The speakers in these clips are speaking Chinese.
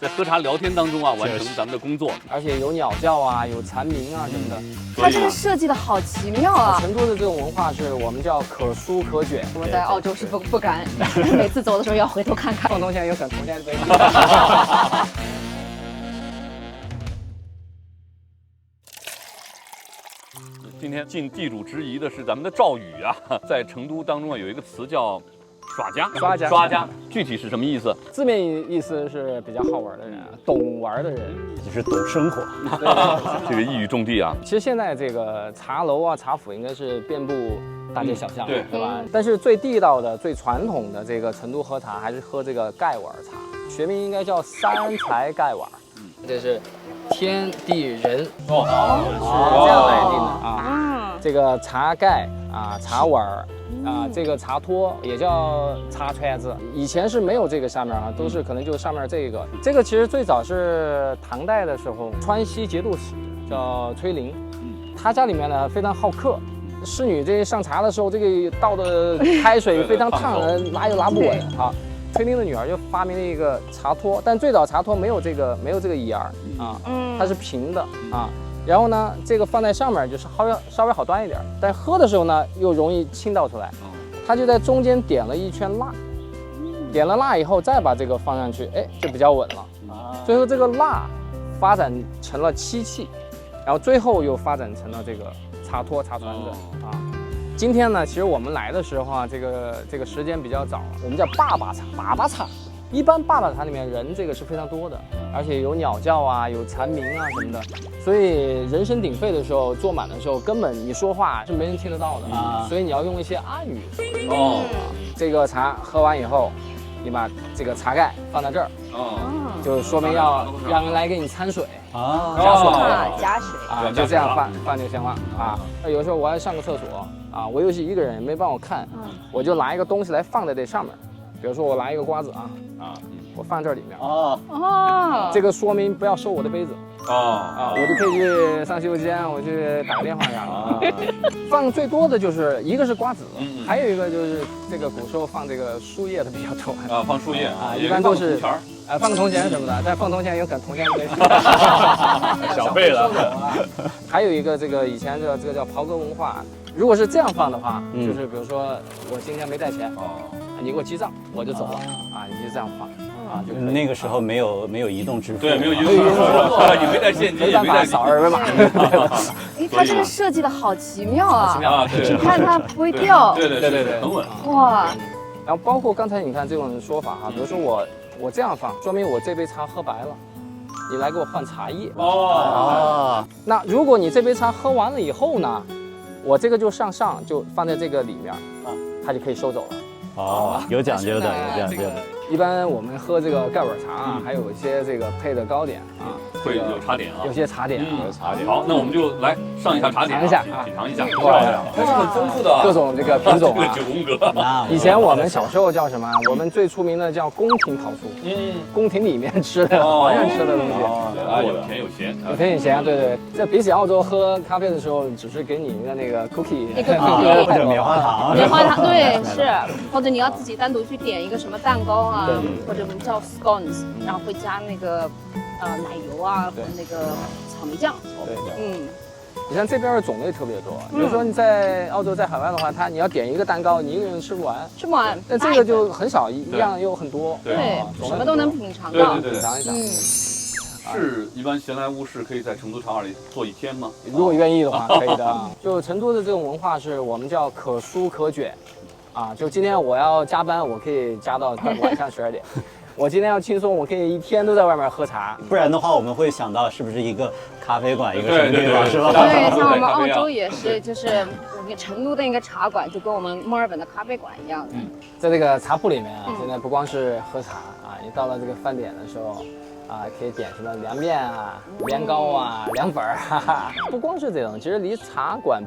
在喝茶聊天当中啊，完成咱们的工作。而且有鸟叫啊，有蝉鸣啊什么的。它这个设计的好奇妙啊！成都的这种文化是我们叫可疏可卷。我在澳洲是不敢，每次走的时候要回头看看。放东西有梗，从现在杯。今天尽地主之谊的是咱们的赵宇啊，在成都当中啊有一个词叫耍家，耍家，具体是什么意思？字面意思是比较好玩的人，懂玩的人，就是懂生活。这个一语中的啊。其实现在这个茶楼啊、茶府应该是遍布大街小巷，对吧？但是最地道的、最传统的这个成都喝茶，还是喝这个盖碗茶，学名应该叫三才盖碗。这是天地人是这样来定的啊。这个茶盖啊、茶碗啊，这个茶托也叫茶串子，以前是没有这个下面啊，都是可能就上面这个。这个其实最早是唐代的时候，川西节度使叫崔林，他家里面呢非常好客，侍女这上茶的时候，这个倒的开水非常烫，拉又拉不稳啊。崔林的女儿就发明了一个茶托，但最早茶托没有这个眼儿啊，它是平的啊。然后呢，这个放在上面就是稍微好端一点，但喝的时候呢又容易倾倒出来。他就在中间点了一圈蜡，点了蜡以后再把这个放上去，哎，就比较稳了。最后这个蜡发展成了漆器，然后最后又发展成了这个茶托、茶船子啊。今天呢，其实我们来的时候啊，这个时间比较早，我们叫坝坝茶。一般坝坝茶里面人这个是非常多的，而且有鸟叫啊，有蝉鸣啊什么的，所以人声鼎沸的时候，坐满的时候，根本你说话是没人听得到的啊。所以你要用一些暗语。这个茶喝完以后，你把这个茶盖放在这儿，就说明要让人来给你掺水加水啊，就这样放就行了啊。有时候我要上个厕所啊，我又是一个人，也没帮我看，我就拿一个东西来放在这上面。比如说我拿一个瓜子我放这里面这个说明不要收我的杯子我就可以去上洗手间，我去打个电话啥的放最多的就是一个是瓜子，还有一个就是这个古时候放这个树叶的比较多放树叶一般都是放铜钱什么的，但放铜钱有可能铜钱没小辈了。还有一个这个以前这个叫袍哥文化，如果是这样放的话，就是比如说我今天没带钱你给我记账，我就走了你就这样放就那个时候没有移动支付，对，没有移动支付，你没带现金，没办法扫二维码。它这个设计的好奇妙啊！对，你看它不会掉，对，很稳。哇！然后包括刚才你看这种说法比如说我这样放，说明我这杯茶喝白了，你来给我换茶叶那如果你这杯茶喝完了以后呢，我这个就就放在这个里面它就可以收走了。有讲究的，有讲究的。一般我们喝这个盖碗茶还有一些这个配的糕点会有茶点有些茶点有茶点。好，那我们就来上一下茶点，品尝一下。它是很丰富的，各种这个品种9宫格。以前我们小时候叫什么？我们最出名的叫宫廷桃酥，宫廷里面吃的皇上吃的东西，有甜有咸，有甜有咸，对。这比起澳洲喝咖啡的时候，只是给你一个那个 cookie， 或者棉花糖，对，是，或者你要自己单独去点一个什么蛋糕啊，或者我们叫 scones， 然后会加那个奶油和那个草莓酱。你像这边的种类特别多，比如说你在澳洲在海外的话，你要点一个蛋糕，你一个人吃不完，但这个就很少，一样又很多，对，什么都能品尝到，品尝一下。是一般闲来无事可以在成都茶馆里坐一天吗？如果愿意的话，可以的。就成都的这种文化是我们叫可疏可卷，就今天我要加班，我可以加到晚上12点。我今天要轻松，我可以一天都在外面喝茶。不然的话，我们会想到是不是一个咖啡馆，一个什么地方，是吧？对，像我们澳洲也是，就是成都的一个茶馆，就跟我们墨尔本的咖啡馆一样的。在这个茶铺里面现在不光是喝茶你到了这个饭点的时候。可以点什么凉面年糕凉粉不光是这种，其实离茶馆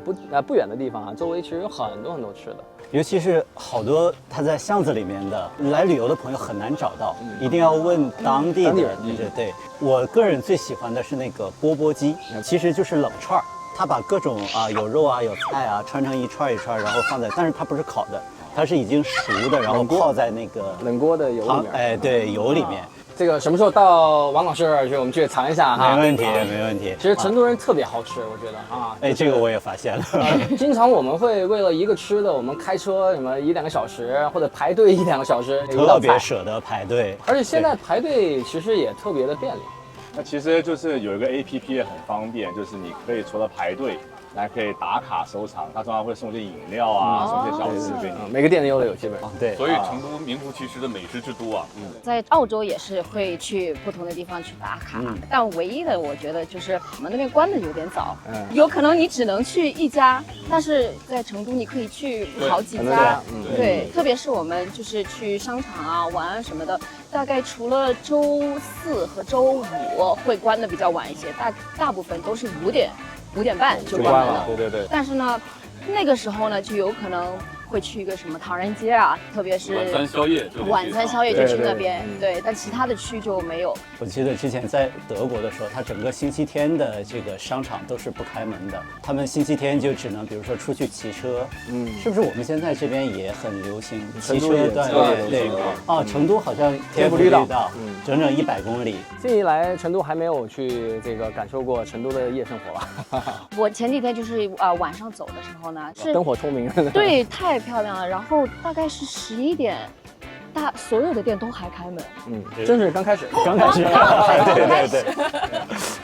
不远的地方周围其实有很多吃的。尤其是好多他在巷子里面的来旅游的朋友很难找到，一定要问当地人。对，我个人最喜欢的是那个钵钵鸡，其实就是冷串儿，他把各种有肉有菜串成一串一串，然后放在，但是它不是烤的，它是已经熟的，然后泡在那个冷锅的油里面。对，油里面。这个什么时候到王老师去，我们去尝一下哈。没问题，没问题。其实成都人特别好吃，我觉得啊。哎，这个我也发现了。经常我们会为了一个吃的，我们开车什么1-2个小时，或者排队1-2个小时，特别舍得排队。而且现在排队其实也特别的便利。那其实就是有一个 APP 也很方便，就是你可以除了排队，还可以打卡收藏，它通常会送些饮料啊，送些小吃给你。每个店里都有，基本上。对，所以成都名副其实的美食之都啊。在澳洲也是会去不同的地方去打卡，但唯一的我觉得就是我们那边关的有点早，有可能你只能去一家，但是在成都你可以去好几家，对，特别是我们就是去商场啊玩什么的，大概除了周4和周5会关的比较晚一些，大部分都是5点半就关门了。对。但是呢，那个时候呢，就有可能会去一个什么唐人街啊，特别是晚餐宵夜就去那边，对，但其他的区就没有。我记得之前在德国的时候，它整个星期天的这个商场都是不开门的，他们星期天就只能比如说出去骑车，是不是我们现在这边也很流行骑车？对，哦，成都好像天府绿道，整整100公里。近一来成都还没有去这个感受过成都的夜生活吧？我前几天就是晚上走的时候呢，是灯火通明，对，太漂亮了。然后大概是11点，所有的店都还开门。真是刚开始。对。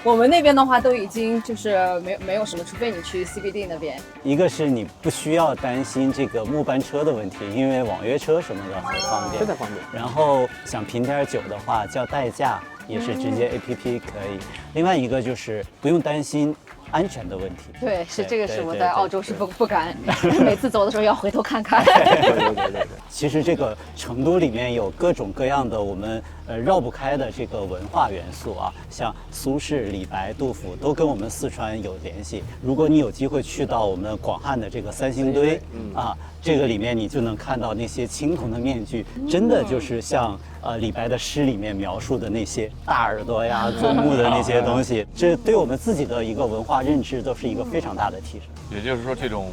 我们那边的话都已经就是没有什么，除非你去 CBD 那边。一个是你不需要担心这个末班车的问题，因为网约车什么的很方便，真的方便。然后想品点酒的话，叫代驾也是直接 APP 可以。另外一个就是不用担心安全的问题。对，是这个是我在澳洲是不敢，每次走的时候要回头看看。对。其实这个成都里面有各种各样的我们绕不开的这个文化元素啊，像苏轼、李白、杜甫都跟我们四川有联系。如果你有机会去到我们广汉的这个三星堆啊，这个里面你就能看到那些青铜的面具，真的就是像李白的诗里面描述的那些大耳朵呀、祖墓的那些东西，这对我们自己的一个文化认知都是一个非常大的提升。也就是说，这种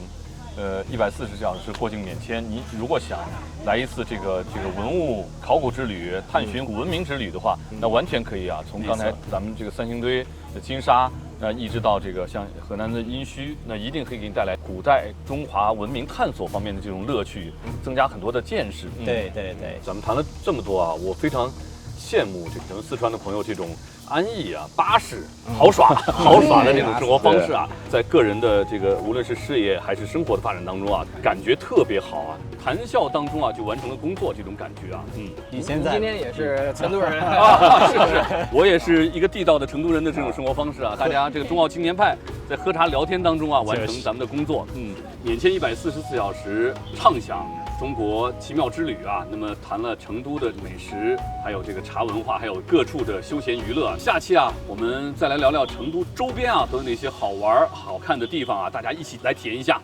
140小时过境免签，你如果想来一次这个文物考古之旅、探寻古文明之旅的话，那完全可以啊。从刚才咱们这个三星堆的金沙，一直到这个像河南的殷墟，那一定可以给你带来古代中华文明探索方面的这种乐趣，增加很多的见识。对。咱们谈了这么多啊，我非常羡慕咱们四川的朋友这种安逸啊、巴适、豪耍的这种生活方式啊，在个人的这个无论是事业还是生活的发展当中啊，感觉特别好啊，谈笑当中啊就完成了工作这种感觉啊。你现在今天也是成都人是，我也是一个地道的成都人的这种生活方式啊。大家这个中澳青年派在喝茶聊天当中啊，完成咱们的工作。免签144小时，畅享中国奇妙之旅啊。那么谈了成都的美食，还有这个茶文化，还有各处的休闲娱乐。下期啊，我们再来聊聊成都周边啊都有哪些好玩好看的地方啊，大家一起来体验一下。